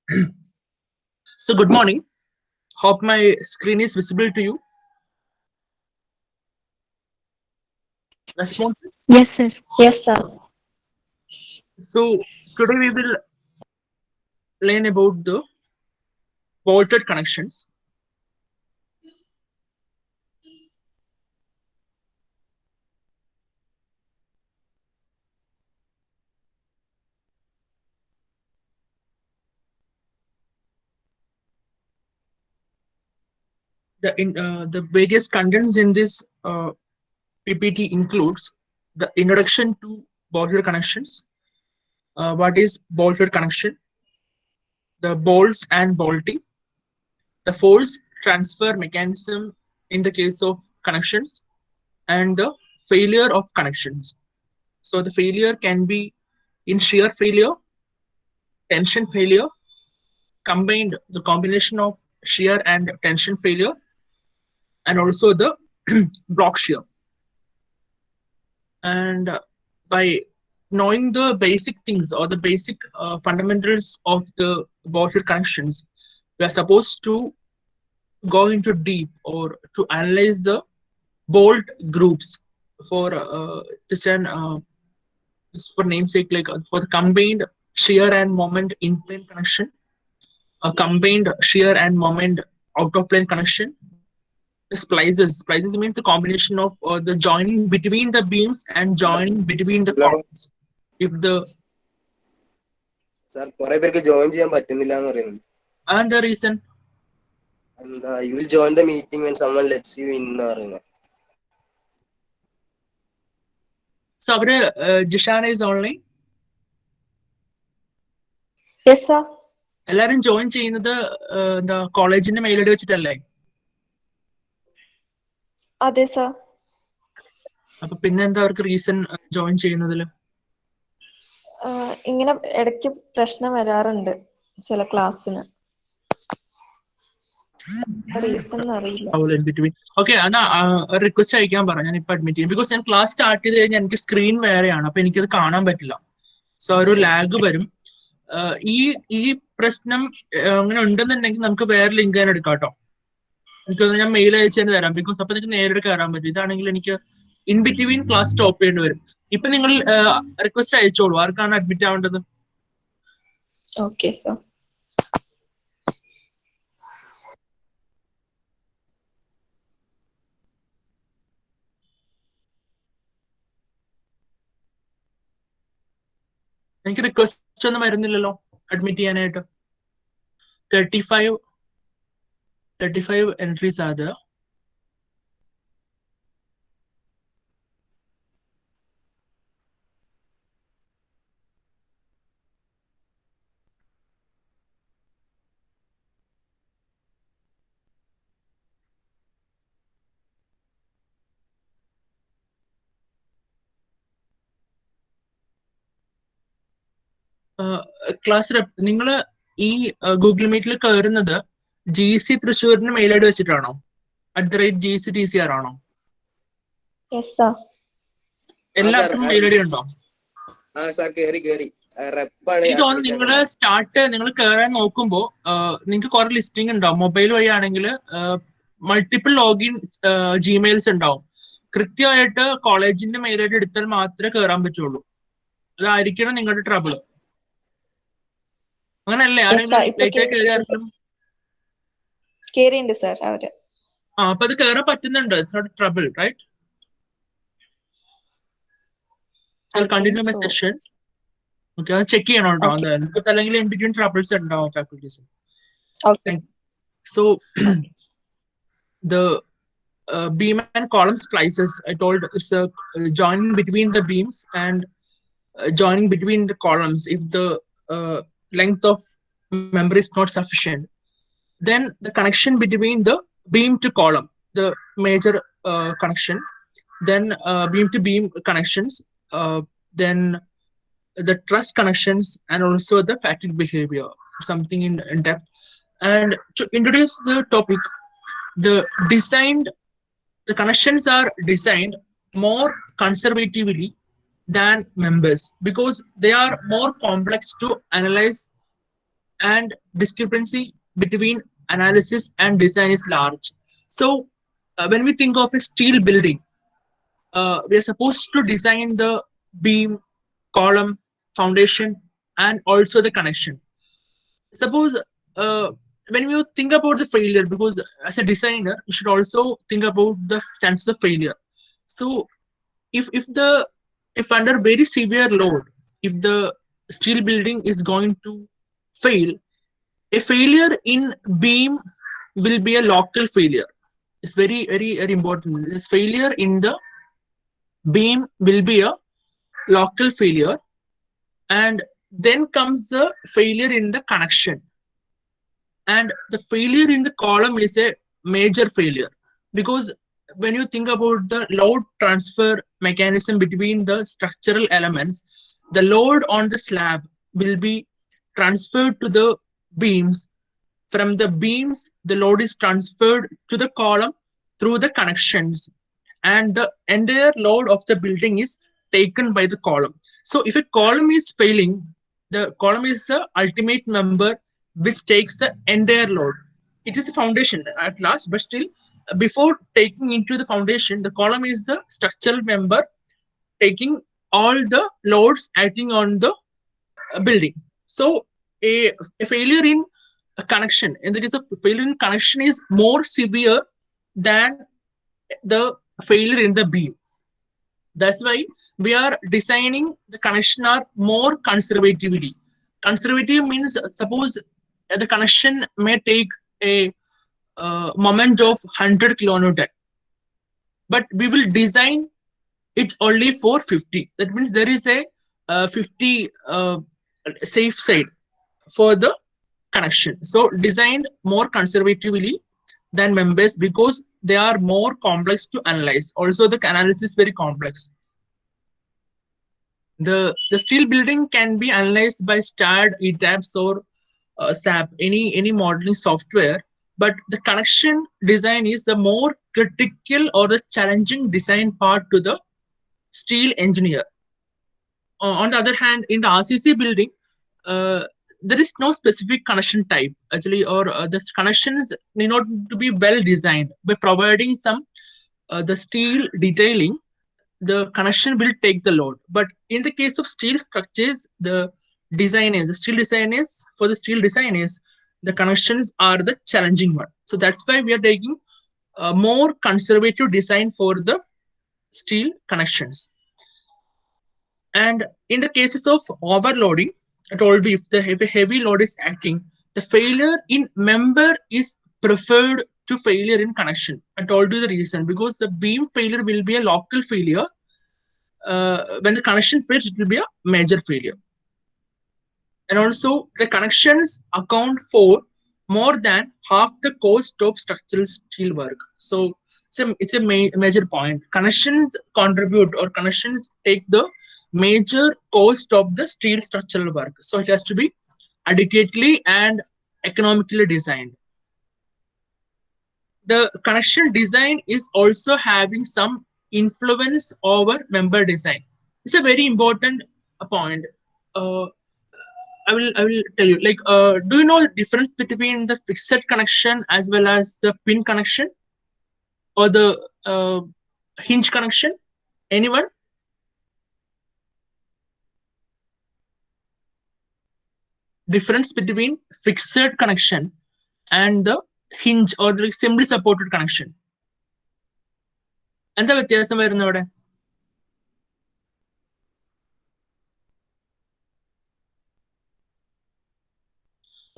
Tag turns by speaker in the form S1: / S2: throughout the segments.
S1: So good morning. Hope my screen is visible to you. Responses.
S2: Yes, sir.
S3: Yes, sir.
S1: So today we will learn about the bolted connections. The various contents in this PPT includes the introduction to bolted connections. What is bolted connection? The bolts and bolting. The force transfer mechanism in the case of connections, and the failure of connections. So the failure can be in shear failure, tension failure, combined the combination of shear and tension failure, and also the block shear. And by knowing the basic things or the basic fundamentals of the bolted connections, we are supposed to go into deep or to analyze the bolt groups for just for namesake, like for the combined shear and moment in plane connection, a combined shear and moment out of plane connection. The splices. Splices means the combination of the joining between the beams and
S4: Sir,
S1: joining between the
S4: hello.
S1: columns. If the
S4: Sir, കുറെ പേർക്ക് join ചെയ്യാൻ പറ്റുന്നില്ല എന്ന് പറയുന്നു.
S1: and the reason.
S4: And you will join the meeting when someone lets you in എന്ന് പറയുന്നു.
S1: So അവര് Jishana is online.
S3: Yes, sir.
S1: എല്ലാരും ജോയിൻ ചെയ്യുന്നത് എന്താ കോളേജിന്റെ മെയിൽ ഐ ഡി വെച്ചിട്ടല്ലേ?
S3: അതെ സർ.
S1: അപ്പൊ പിന്നെ എന്താ അവർക്ക് റീസൺ ജോയിൻ ചെയ്യുന്നതില്?
S3: ഇങ്ങനെ ഇടയ്ക്ക് പ്രശ്നം വരാറുണ്ട് ചില ക്ലാസ്സിന്. റീസൺ അറിയില്ല.
S1: ഓക്കെ, എന്നാ റിക്വസ്റ്റ് അയക്കാൻ പറ, ഞാൻ ഇപ്പൊ അഡ്മിറ്റ് ചെയ്യും. ബിക്കോസ് ഞാൻ ക്ലാസ് സ്റ്റാർട്ട് ചെയ്ത് കഴിഞ്ഞാൽ എനിക്ക് സ്ക്രീൻ വേറെയാണ്, അപ്പൊ എനിക്കത് കാണാൻ പറ്റില്ല. സോ ഒരു ലാഗ് വരും. ഈ ഈ പ്രശ്നം അങ്ങനെ ഉണ്ടെന്നുണ്ടെങ്കിൽ നമുക്ക് വേറെ ലിങ്ക് തന്നെ എടുക്കാം കേട്ടോ. എനിക്ക് ഞാൻ മെയിൽ അയച്ചു തന്നെ തരാം. ബിക്കോസ് അപ്പൊ നിങ്ങൾക്ക് നേരിട്ട് കയറാൻ പറ്റും. ഇതാണെങ്കിൽ എനിക്ക് ഇൻ ബിറ്റ്വീൻ ക്ലാസ് സ്റ്റോപ്പ് ചെയ്യേണ്ടി വരും. ഇപ്പൊ നിങ്ങൾ റിക്വസ്റ്റ് അയച്ചോളൂ, ആർക്കാണ് അഡ്മിറ്റ് ആവേണ്ടത്.
S3: Okay sir.
S1: എനിക്ക് റിക്വസ്റ്റ് ഒന്നും വരുന്നില്ലല്ലോ അഡ്മിറ്റ് ചെയ്യാനായിട്ട്. 35 entries are there. ക്ലാസ് നിങ്ങൾ ഈ ഗൂഗിൾ മീറ്റിൽ കയറുന്നത് GC തൃശ്ശൂരിന് മെയിൽ ഐ ഡി വെച്ചിട്ടാണോ? @GCTCR ആണോ?
S3: Yes sir.
S1: എല്ലാവർക്കും മെയിൽ ഐ ഡി ഉണ്ടോ? എനിക്ക് തോന്നുന്നു നിങ്ങൾ കയറാൻ നോക്കുമ്പോ നിങ്ങൾക്ക് കുറെ ലിസ്റ്റിംഗ് ഉണ്ടാവും. മൊബൈൽ വഴിയാണെങ്കിൽ മൾട്ടിപ്പിൾ ലോഗിൻ ജിമെയിൽസ് ഉണ്ടാവും. കൃത്യമായിട്ട് കോളേജിന്റെ മെയിൽ ഐ ഡി എടുത്താൽ മാത്രമേ കയറാൻ പറ്റുള്ളൂ. അതായിരിക്കണം നിങ്ങളുടെ ട്രബിള്. അങ്ങനല്ലേ? ആരെങ്കിലും ലേറ്റ് ആയി കയറിയാലും
S3: കേറിയുണ്ട് സർ അവര്.
S1: അപ്പൊ അത് കയറാൻ പറ്റുന്നുണ്ട്. It's not trouble, right? I'll continue my session. Okay, അത് ചെക്ക് ചെയ്യണം കേട്ടോ എന്തായാലും. ബിക്കോസ് അല്ലെങ്കിൽ ഇൻ ബിറ്റ്വീൻ ട്രബിൾസ് ഉണ്ടാവും faculties.
S3: Okay.
S1: So the beam and column splices, I told, it's a joining between the beams and joining between the columns. If the length of member is not sufficient, then the connection between the beam to column, the major connection, then beam to beam connections, then the truss connections, and also the fatigue behavior, something in depth. And to introduce the topic, the connections are designed more conservatively than members because they are more complex to analyze and discrepancy between analysis and design is large. So when we think of a steel building, we are supposed to design the beam, column, foundation, and also the connection. Suppose uh, when you think about the failure, because as a designer, you should also think about the chances of failure. So if if under very severe load, if the steel building is going to fail, a failure in beam will be a local failure. It's very important. This failure in the beam will be a local failure, and then comes the failure in the connection, and the failure in the column is a major failure, because when you think about the load transfer mechanism between the structural elements, the load on the slab will be transferred to the beams. From the beams, the load is transferred to the column through the connections, and the entire load of the building is taken by the column. So if a column is failing, the column is the ultimate member which takes the entire load. It is the foundation at last, but still, before taking into the foundation, the column is the structural member taking all the loads acting on the building. So a failure in a connection, in the case of failure in connection, is more severe than the failure in the beam. That's why we are designing the connection are more conservatively. Conservative means, suppose the connection may take a moment of 100 kilonewton, but we will design it only for 50. That means there is a 50 safe side for the connection. So designed more conservatively than members, because they are more complex to analyze. Also, the analysis is very complex. The steel building can be analyzed by STAAD, ETABS, or SAP, any modeling software. But the connection design is the more critical or the challenging design part to the steel engineer. On the other hand, in the RCC building, there is no specific connection type actually, or the connections need not to be well designed. By providing some the steel detailing, the connection will take the load. But in the case of steel structures, the steel designers, for the steel designers, the connections are the challenging one. So that's why we are taking a more conservative design for the steel connections. And in the cases of overloading, I told you, if a heavy load is acting, the failure in member is preferred to failure in connection. I told you the reason, because the beam failure will be a local failure. When the connection fails, it will be a major failure. And also, the connections account for more than half the cost of structural steel work. So it's a major point. Connections contribute, or connections take the major cost of the steel structural work. So it has to be adequately and economically designed. The connection design is also having some influence over member design. It's a very important point. Uh, I will tell you. Like, do you know the difference between the fixed connection as well as the pin connection, or the hinge connection? Anyone? Difference between fixed connection and the hinge or the simply supported connection. എന്താ വ്യത്യാസം വരുന്നത് അവിടെ?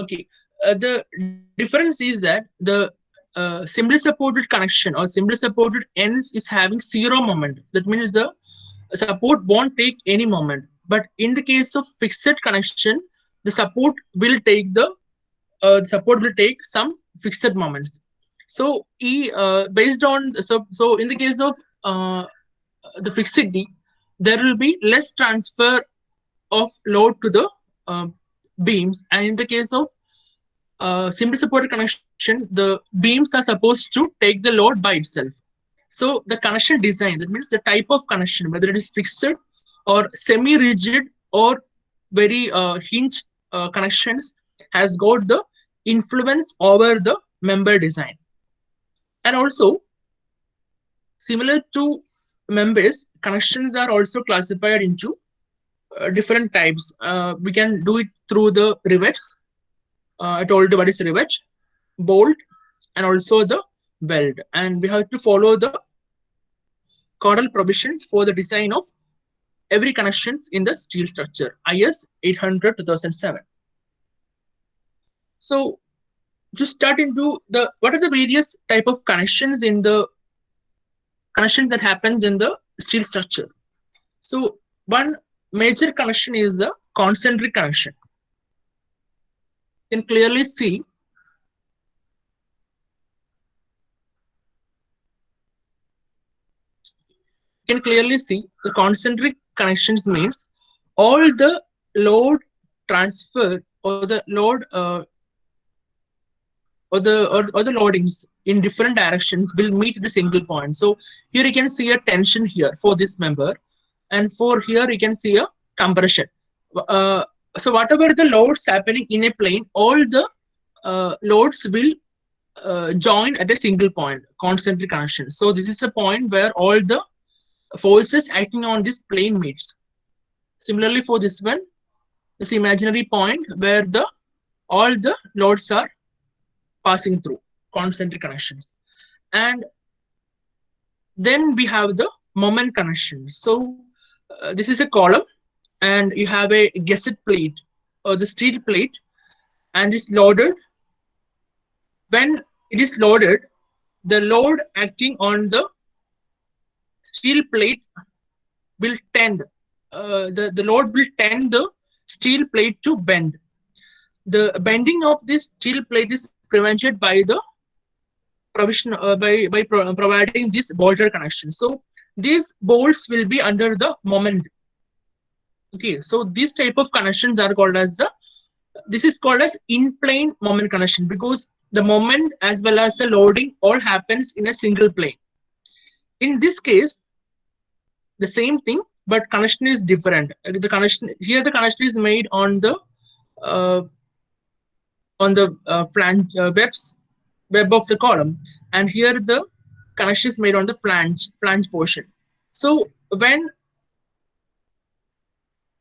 S1: Okay, the difference is that the simply supported connection or simply supported ends is having zero moment. That means the support won't take any moment. But in the case of fixed connection, the support will take some fixed moments. So based on so in the case of the fixity, there will be less transfer of load to the beams, and in the case of simply supported connection, the beams are supposed to take the load by itself. So the connection design, that means the type of connection, whether it is fixed or semi-rigid or very hinge connections, has got the influence over the member design. And also, similar to members, connections are also classified into different types. We can do it through the rivets. I told you what is rivet, bolt, and also the weld. And we have to follow the codal provisions for the design of every connections in the steel structure, IS 800/2007. So to start into the what are the various type of connections in the connections that happens in the steel structure. So one major connection is the concentric connection. You can clearly see the concentric connections means all the load transfer or the load or the loadings in different directions will meet at a single point. So here you can see a tension here for this member, and for here you can see a compression. So whatever the loads happening in a plane, all the loads will join at a single point, concentric connection. So this is a point where all the forces acting on this plane meets. Similarly for this one, this imaginary point where the all the loads are passing through, concentric connections. And then we have the moment connection. So this is a column, and you have a gusset plate or the steel plate, and it's loaded. When it is loaded, the load acting on the steel plate will tend, the load will tend the steel plate to bend. The bending of this steel plate is prevented by the provision providing this bolted connection. So these bolts will be under the moment. Okay, so these type of connections are called as this is called as in-plane moment connection, because the moment as well as the loading all happens in a single plane. In this case, the same thing, but connection is different. The connection here, the connection is made on the flange web of the column, and here the connection is made on the flange portion. So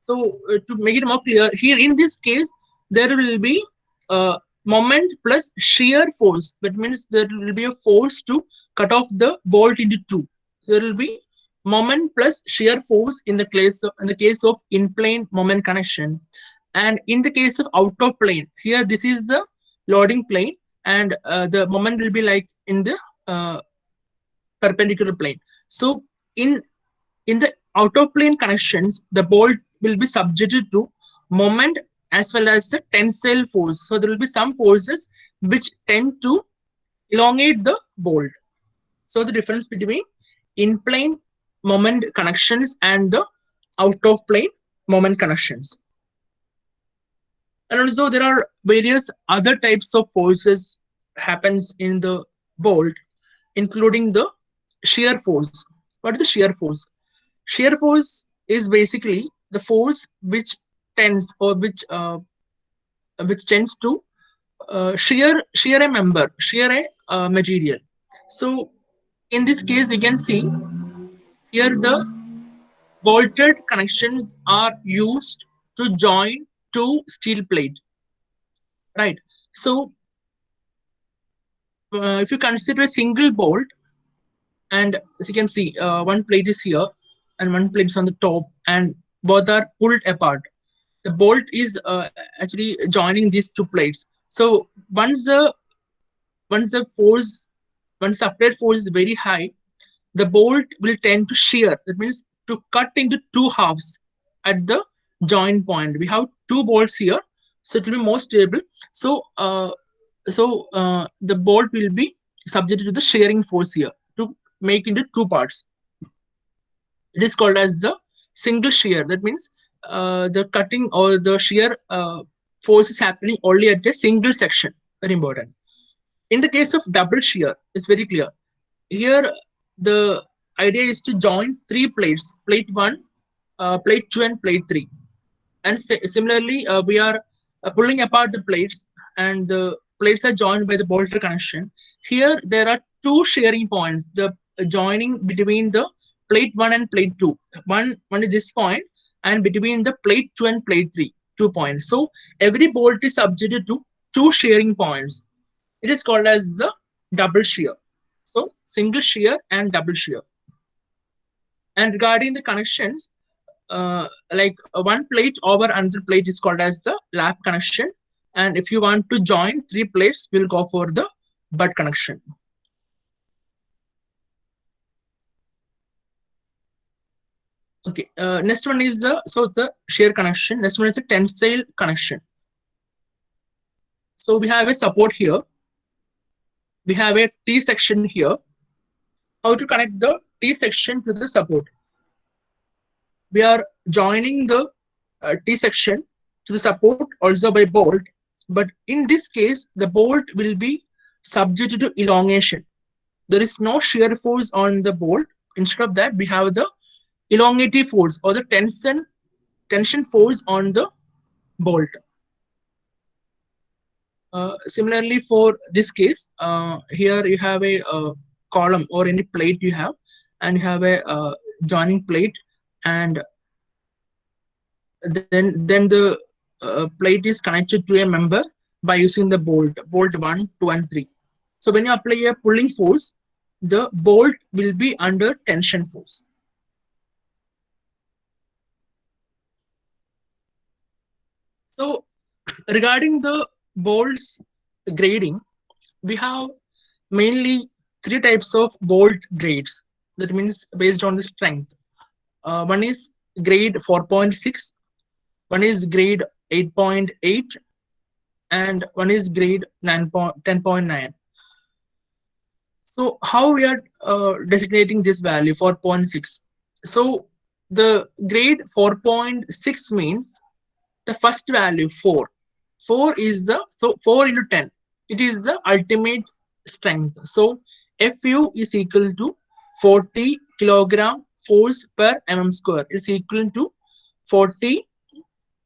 S1: to make it more clear, here in this case there will be moment plus shear force. That means there will be a force to cut off the bolt into two. There will be moment plus shear force in the case of in-plane moment connection. And in the case of out of plane, here this is the loading plane, and the moment will be like in the perpendicular plane. So in the out of plane connections, the bolt will be subjected to moment as well as the tensile force. So there will be some forces which tend to elongate the bolt. So the difference between in-plane moment connections and the out of plane moment connections. And also there are various other types of forces happens in the bolt, including the shear force. What is the shear force? Shear force is basically the force which tends or which tends to shear a member, shear a material. So in this case, you can see here the bolted connections are used to join two steel plate, right? So if you consider a single bolt, and as you can see, one plate is here and one plate is on the top, and both are pulled apart. The bolt is actually joining these two plates. So once the applied force is very high, the bolt will tend to shear. That means to cut into two halves at the joint point. We have two bolts here, so it will be more stable. So the bolt will be subjected to the shearing force here to make into two parts. It is called as the single shear. That means the cutting or the shear force is happening only at a single section. Very important. In the case of double shear, it's very clear. Here, the idea is to join three plates: plate 1, plate 2, and plate 3. And similarly, we are pulling apart the plates, and the plates are joined by the bolted connection. Here there are two shearing points, the joining between the plate 1 and plate 2. One is this point, and between the plate 2 and plate 3, 2 points. So every bolt is subjected to two shearing points. It is called as the double shear. So single shear and double shear. And regarding the connections, one plate over another plate is called as the lap connection. And if you want to join three plates, we'll go for the butt connection. Okay, next one is the shear connection. Next one is the tensile connection. So we have a support here. We have a T section here. How to connect the T section to the support? We are joining the T section to the support also by bolt, but in this case, the bolt will be subject to elongation. There is no shear force on the bolt. Instead of that, we have the elongative force or the tension force on the bolt. Similarly, for this case, here you have a column or any plate you have, and you have a joining plate, and then the plate is connected to a member by using the bolt 1, 2, and 3. So when you apply a pulling force, the bolt will be under tension force. So regarding the bolts grading, we have mainly three types of bolt grades. That means based on the strength. One is grade 4.6, one is grade 8.8, and one is grade 10.9. So how we are designating this value 4.6? So the grade 4.6 means the first value 4. 4 is the 4 into 10. It is the ultimate strength. So Fu is equal to 40 kilogram force per mm square. Is equal to 40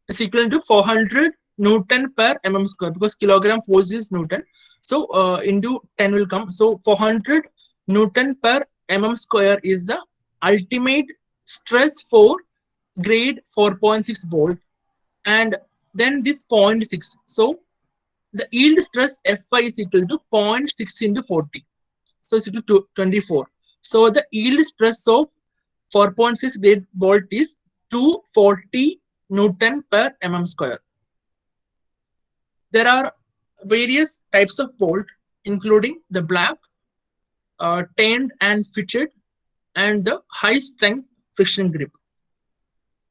S1: is equal to 400 Newton per mm square, because kilogram force is Newton. So into 10 will come. So 400 Newton per mm square is the ultimate stress for grade 4.6 bolt. And then this 0.6. So the yield stress Fi is equal to 0.6 into 40. So it's equal to 24. So the yield stress of 4.6 grade bolt is 240 Newton per mm square. There are various types of bolt, including the black, tamed and fitted, and the high strength friction grip.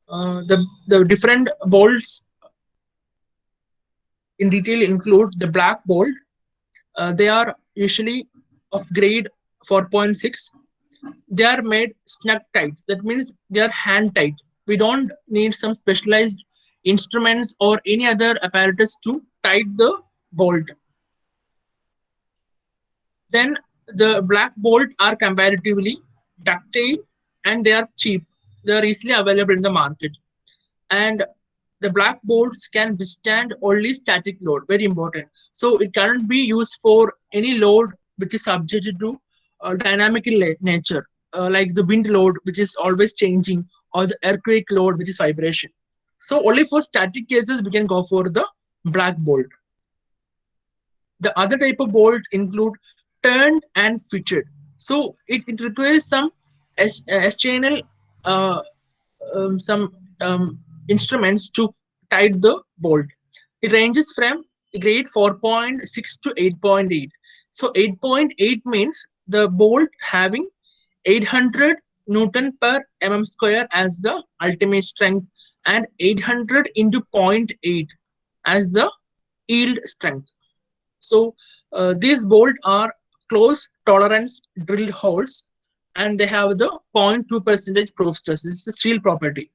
S1: The different bolts in detail include the black bolt. They are usually of grade 4.6. They are made snug tight. That means they are hand tight. We don't need some specialized instruments or any other apparatus to tight the bolt. Then the black bolt are comparatively ductile and they are cheap. They are easily available in the market. And the black bolts can withstand only static load, very important. So it cannot be used for any load which is subjected to dynamic in nature, like the wind load, which is always changing, or the earthquake load, which is vibration. So only for static cases, we can go for the black bolt. The other type of bolt include turned and fitted. So it requires some external instruments to tight the bolt. It ranges from grade 4.6 to 8.8. So 8.8 means the bolt having 800 Newton per mm square as the ultimate strength, and 800 into 0.8 as the yield strength. So these bolts are close tolerance drilled holes, and they have the 0.2% proof stress. This is the steel property.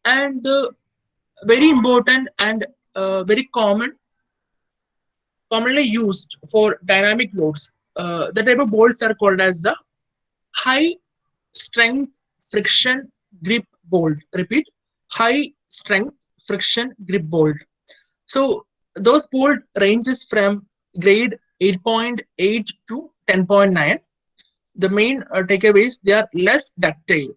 S1: And the very important and very commonly used for dynamic loads, the type of bolts are called as the high strength friction grip bolt. Repeat, high strength friction grip bolt. So those bolt ranges from grade 8.8 to 10.9. The main takeaways, they are less ductile,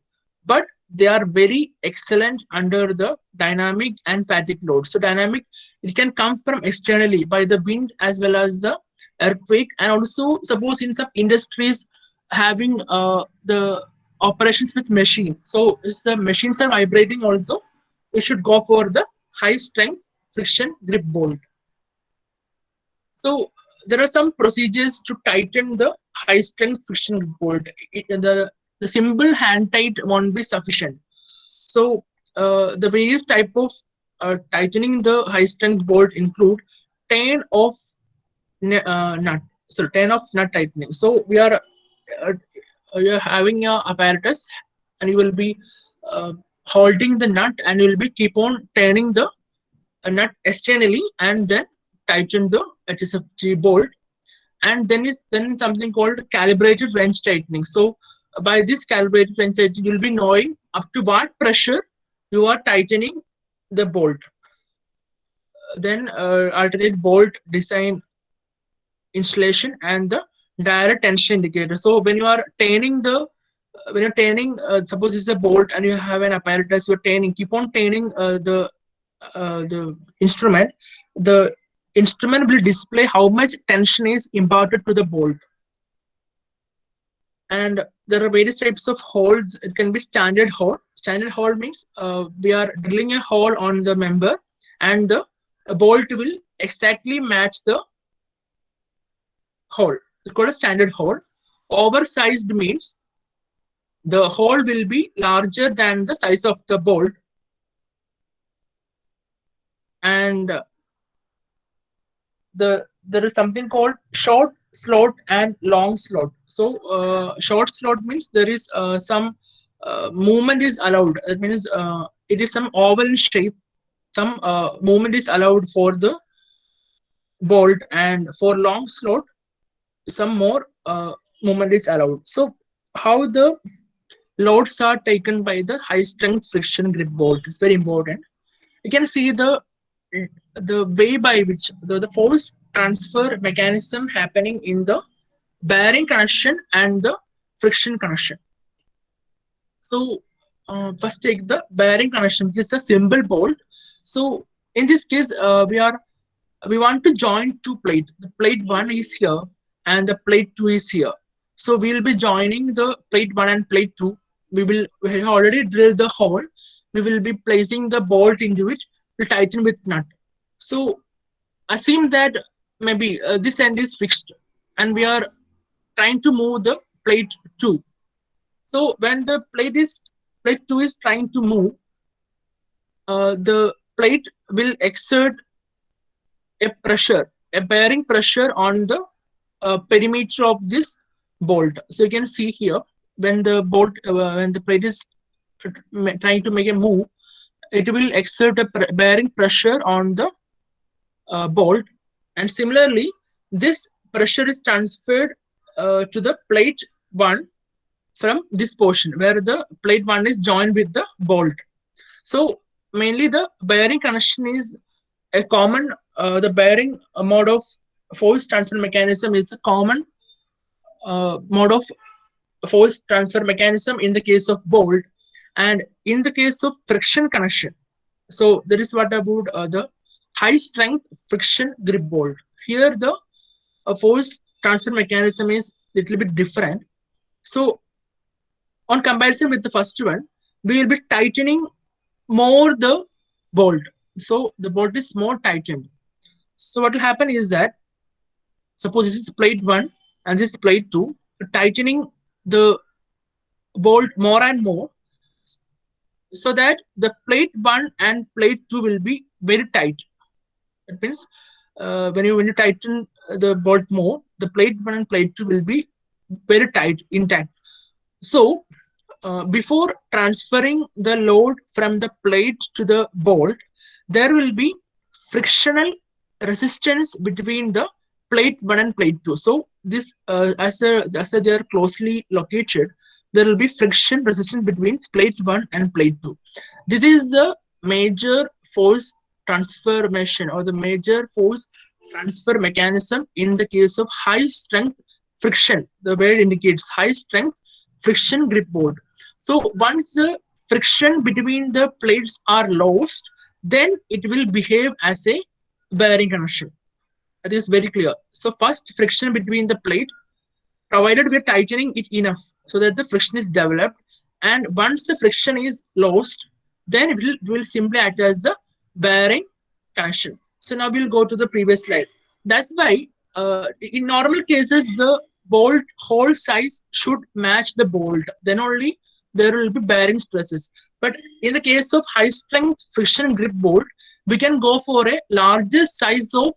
S1: but they are very excellent under the dynamic and static load. So dynamic, it can come from externally by the wind as well as the earthquake, and also suppose in some industries having the operations with machine. So if the machines are vibrating also, we should go for the high strength friction grip bolt. So there are some procedures to tighten the high strength friction grip bolt. The simple hand tight won't be sufficient. So the various type of tightening the high strength bolt include turn off nut. So turn off nut tightening. So uh, we are having a apparatus, and you will be uh, holding the nut, and you will be keep on turning the nut externally, and then tighten the HSFG bolt. And then something called calibrated wrench tightening. So by this calibrated wrench tightening, you'll be knowing up to what pressure you are tightening the bolt. Then alternate bolt design installation and the direct tension indicator. So when you are turning when you're turning, suppose it's a bolt and you have an apparatus, you're turning, keep on turning the instrument. The instrument will display how much tension is imparted to the bolt. And there are various types of holes. It can be standard hole. Standard hole means we are drilling a hole on the member, and the bolt will exactly match the hole. It's called a standard hole. Oversized means the hole will be larger than the size of the bolt, and there is something called short slot and long slot. So short slot means there is some movement is allowed. It means it is some oval in shape. Some movement is allowed for the bolt, and for long slot, some more movement is allowed. So how the loads are taken by the high strength friction grip bolt is very important. You can see the way by which the force transfer mechanism happening in the bearing connection and the friction connection. So first take the bearing connection, which is a simple bolt. So in this case, we want to join two plates. The plate 1 is here and the plate 2 is here. So we will be joining the plate 1 and plate 2. We have already drilled the hole. We will be placing the bolt into which we tighten with nut. So assume that maybe this end is fixed, and we are trying to move the plate 2. So when the plate 2 is trying to move, the plate will exert a pressure, a bearing pressure on the perimeter of this bolt. So you can see here, when the plate is trying to make a move, it will exert a bearing pressure on the bolt, and similarly this pressure is transferred to the plate 1 from this portion where the plate 1 is joined with the bolt. So mainly the bearing connection is a common, the bearing mode of force transfer mechanism is a common mode of force transfer mechanism in the case of bolt. And in the case of friction connection, so that is what about the high strength friction grip bolt. Here the force transfer mechanism is little bit different. So on comparison with the first one, we will be tightening more the bolt. So the bolt is more tightened. So what will happen is that, suppose this is plate 1 and this is plate 2, tightening the bolt more and more, so that the plate 1 and plate 2 will be very tight. That means when you tighten the bolt more, the plate 1 and plate 2 will be very tight, intact. So before transferring the load from the plate to the bolt, there will be frictional resistance between the plate 1 and plate 2. So this as they are closely located, there will be friction resistance between plate 1 and plate 2. This is the major force transformation or the major force transfer mechanism in the case of high strength friction. The word indicates high strength friction grip board. So once the friction between the plates are lost, then it will behave as a bearing connection. That is very clear. So first friction between the plate, provided we are tightening it enough so that the friction is developed, and once the friction is lost, then it will simply act as the bearing connection. So now we'll go to the previous slide. That's why in normal cases the bolt hole size should match the bolt, then only there will be bearing stresses. But in the case of high strength friction grip bolt, we can go for a larger size of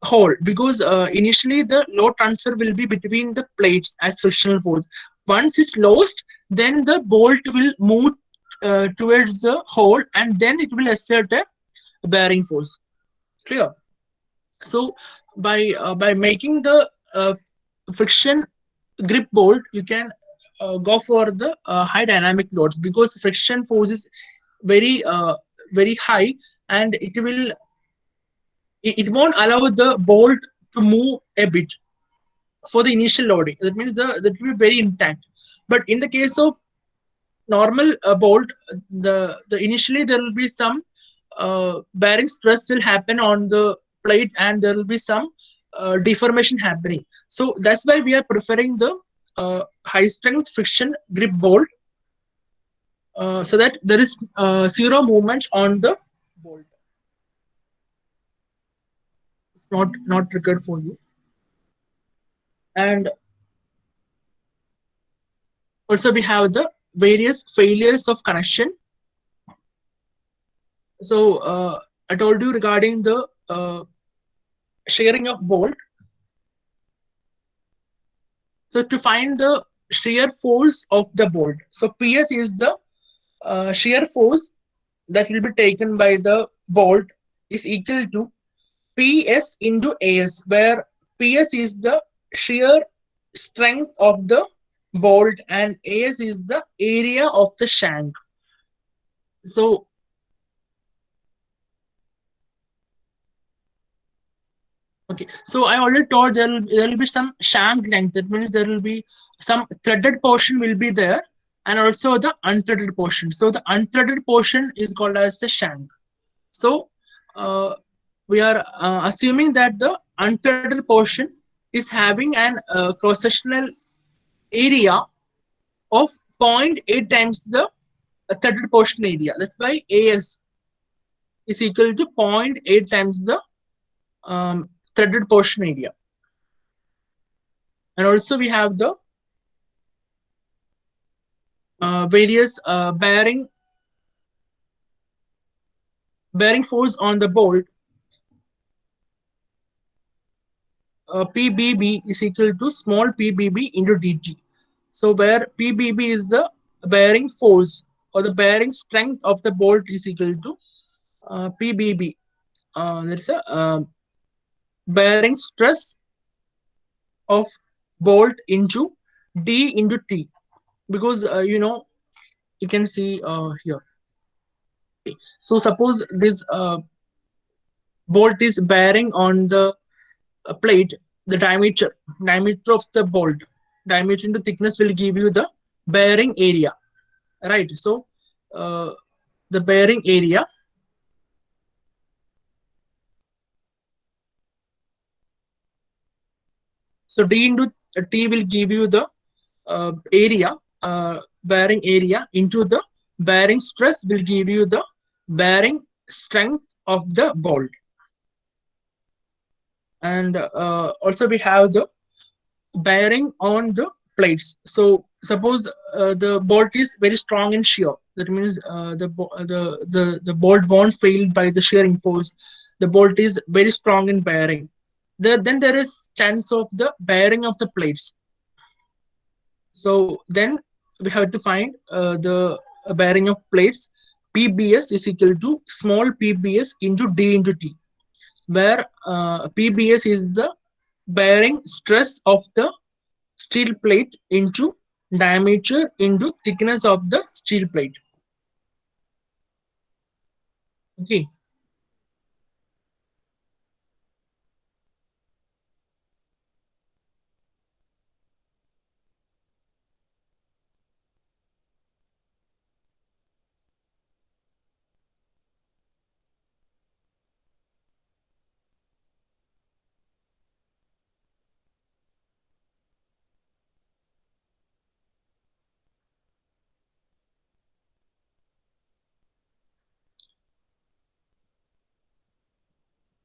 S1: hole, because initially the load transfer will be between the plates as frictional force. Once it's lost, then the bolt will move towards the hole, and then it will exert a bearing force. Clear? So by making the friction grip bolt, you can go for the high dynamic loads, because friction force is very high, and it won't allow the bolt to move a bit for the initial loading. That means that will be very intact. But in the case of normal bolt, the initially there will be some bearing stress will happen on the plate, and there will be some deformation happening. So that's why we are preferring the high strength friction grip bolt, so that there is zero movement on the bolt. It's not triggered for you. And also we have the various failures of connection. So I told you regarding the shearing of bolt. So to find the shear force of the bolt, so PS is the shear force that will be taken by the bolt is equal to PS into AS, where PS is the shear strength of the bolt and AS is the area of the shank. So okay, so I already told there will be some shank length. That means there will be some threaded portion will be there, and also the unthreaded portion. So the unthreaded portion is called as the shank. So we are assuming that the unthreaded portion is having an cross-sectional area of 0.8 times the threaded portion area. That's why AS is equal to 0.8 times the threaded portion area. And also we have the various bearing force on the bolt. PBB is equal to small PBB into dt. So where PBB is the bearing force or the bearing strength of the bolt is equal to PBB. That's a bearing stress of bolt into D into T, because you can see here. Okay. So suppose this bolt is bearing on the plate, the diameter of the bolt, diameter into thickness will give you the bearing area, right? So the bearing area so D into T will give you the area, bearing area, into the bearing stress will give you the bearing strength of the bolt. And also we have the bearing on the plates. So suppose the bolt is very strong in shear. That means the bolt won't fail by the shearing force. The bolt is very strong in bearing. Then there is chance of the bearing of the plates. So then we have to find the bearing of plates. PBS is equal to small PBS into D into T, where PBS is the bearing stress of the steel plate into diameter into thickness of the steel plate. Okay.